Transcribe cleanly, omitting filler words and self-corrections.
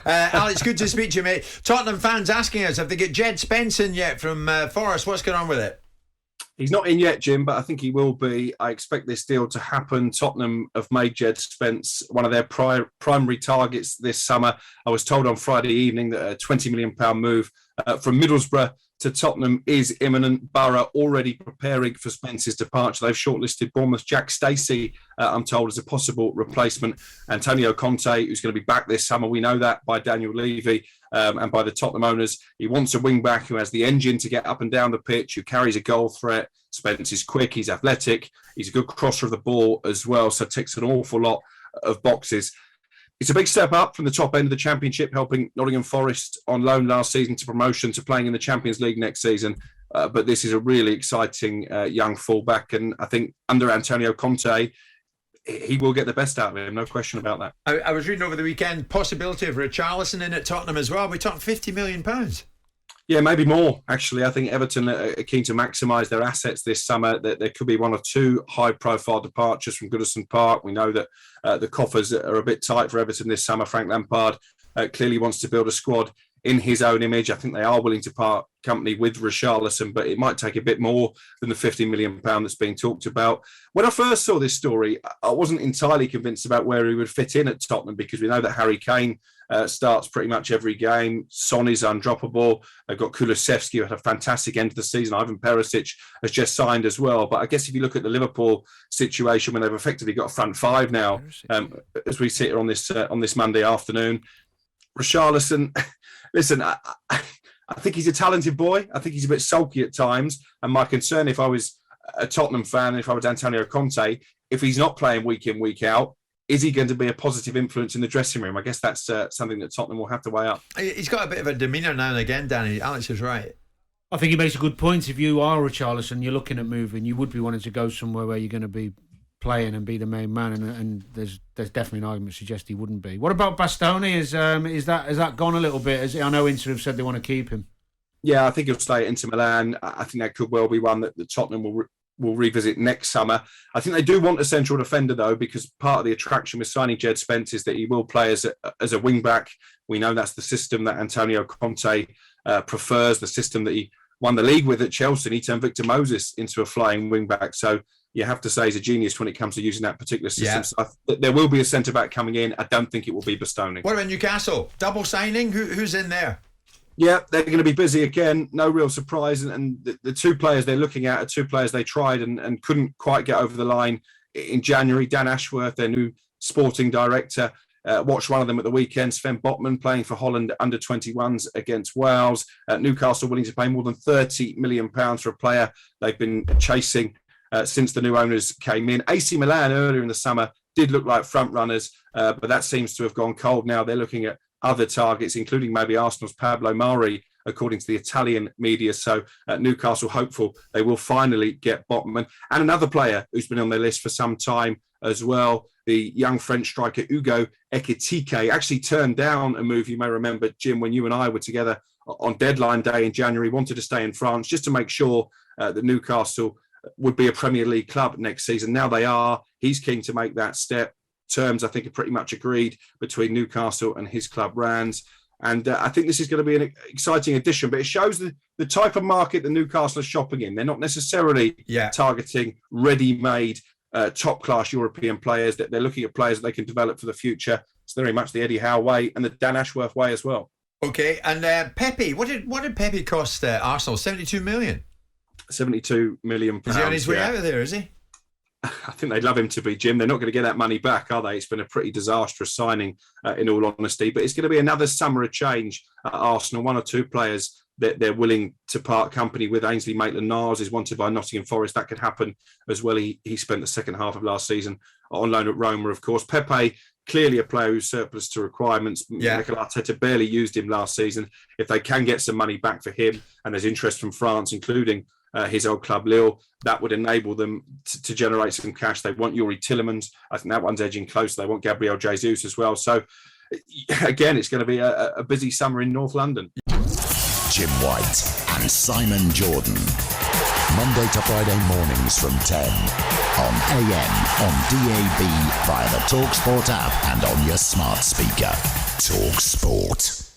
Alex, good to speak to you, mate. Tottenham fans asking us, have they got Jed Spence in yet from Forest? What's going on with it? He's not in yet, Jim, but I think he will be. I expect this deal to happen. Tottenham have made Jed Spence one of their primary targets this summer. I was told on Friday evening that a £20 million move from Middlesbrough to Tottenham is imminent. Borough already preparing for Spence's departure. They've shortlisted Bournemouth's Jack Stacey, I'm told, as a possible replacement. Antonio Conte, who's going to be back this summer. We know that by Daniel Levy and by the Tottenham owners. He wants a wing-back who has the engine to get up and down the pitch, who carries a goal threat. Spence is quick, he's athletic, he's a good crosser of the ball as well, so ticks an awful lot of boxes. It's a big step up from the top end of the Championship, helping Nottingham Forest on loan last season to promotion to playing in the Champions League next season. But this is a really exciting young fullback. And I think under Antonio Conte, he will get the best out of him, no question about that. I was reading over the weekend, possibility of Richarlison in at Tottenham as well. We're talking £50 million. Yeah, maybe more, actually. I think Everton are keen to maximise their assets this summer. There could be one or two high-profile departures from Goodison Park. We know that the coffers are a bit tight for Everton this summer. Frank Lampard clearly wants to build a squad in his own image. I think they are willing to part company with Richarlison, but it might take a bit more than the £50 million that's being talked about. When I first saw this story, I wasn't entirely convinced about where he would fit in at Tottenham, because we know that Harry Kane starts pretty much every game. Son is undroppable. They've got Kulusevski, who had a fantastic end of the season. Ivan Perisic has just signed as well. But I guess if you look at the Liverpool situation, when they've effectively got a front five now, as we sit here on this Monday afternoon, Richarlison, listen, I think he's a talented boy. I think he's a bit sulky at times. And my concern, if I was a Tottenham fan, if I was Antonio Conte, if he's not playing week in, week out, is he going to be a positive influence in the dressing room? I guess that's something that Tottenham will have to weigh up. He's got a bit of a demeanour now and again, Danny. Alex is right. I think he makes a good point. If you are Richarlison, you're looking at moving, you would be wanting to go somewhere where you're going to be playing and be the main man, and there's definitely an argument to suggest he wouldn't be. What about Bastoni? Has that gone a little bit? I know Inter have said they want to keep him. Yeah, I think he'll stay at Inter Milan. I think that could well be one that Tottenham will revisit next summer. I think they do want a central defender, though, because part of the attraction with signing Jed Spence is that he will play as a wing-back. We know that's the system that Antonio Conte prefers, the system that he won the league with at Chelsea. And he turned Victor Moses into a flying wing-back. So you have to say he's a genius when it comes to using that particular system. Yeah. So there will be a centre-back coming in. I don't think it will be Bastoni. What about Newcastle? Double signing? Who's in there? Yeah, they're going to be busy again. No real surprise. And the two players they're looking at are two players they tried and couldn't quite get over the line in January. Dan Ashworth, their new sporting director, watched one of them at the weekend. Sven Botman playing for Holland under-21s against Wales. Newcastle willing to pay more than £30 million for a player they've been chasing since the new owners came in. AC Milan earlier in the summer did look like front runners, but that seems to have gone cold now. They're looking at other targets, including maybe Arsenal's Pablo Mari, according to the Italian media. So Newcastle hopeful they will finally get Botman. And another player who's been on their list for some time as well, the young French striker Hugo Ekitike, actually turned down a move, you may remember, Jim, when you and I were together on deadline day in January, wanted to stay in France just to make sure that Newcastle would be a Premier League club next season. Now they are. He's keen to make that step. Terms, I think, are pretty much agreed between Newcastle and his club, Rands. And I think this is going to be an exciting addition, but it shows the type of market that Newcastle are shopping in. They're not necessarily targeting ready-made, top-class European players. They're looking at players that they can develop for the future. It's very much the Eddie Howe way and the Dan Ashworth way as well. Okay, and Pepe, what did Pepe cost Arsenal? 72 million? 72 million pounds. Is he on his way out of there, is he? I think they'd love him to be, Jim. They're not going to get that money back, are they? It's been a pretty disastrous signing, in all honesty. But it's going to be another summer of change at Arsenal. One or two players that they're willing to part company with. Ainsley Maitland-Niles is wanted by Nottingham Forest. That could happen as well. He spent the second half of last season on loan at Roma, of course. Pepe, clearly a player who's surplus to requirements. Mikel Arteta barely used him last season. If they can get some money back for him, and there's interest from France, including his old club Lille, that would enable them to generate some cash. They want Yuri Tillemans. I think that one's edging closer. They want Gabriel Jesus as well. So again, it's going to be a busy summer in North London. Jim White and Simon Jordan, Monday to Friday mornings from 10. on AM, on DAB, via the talkSPORT app and on your smart speaker. talkSPORT.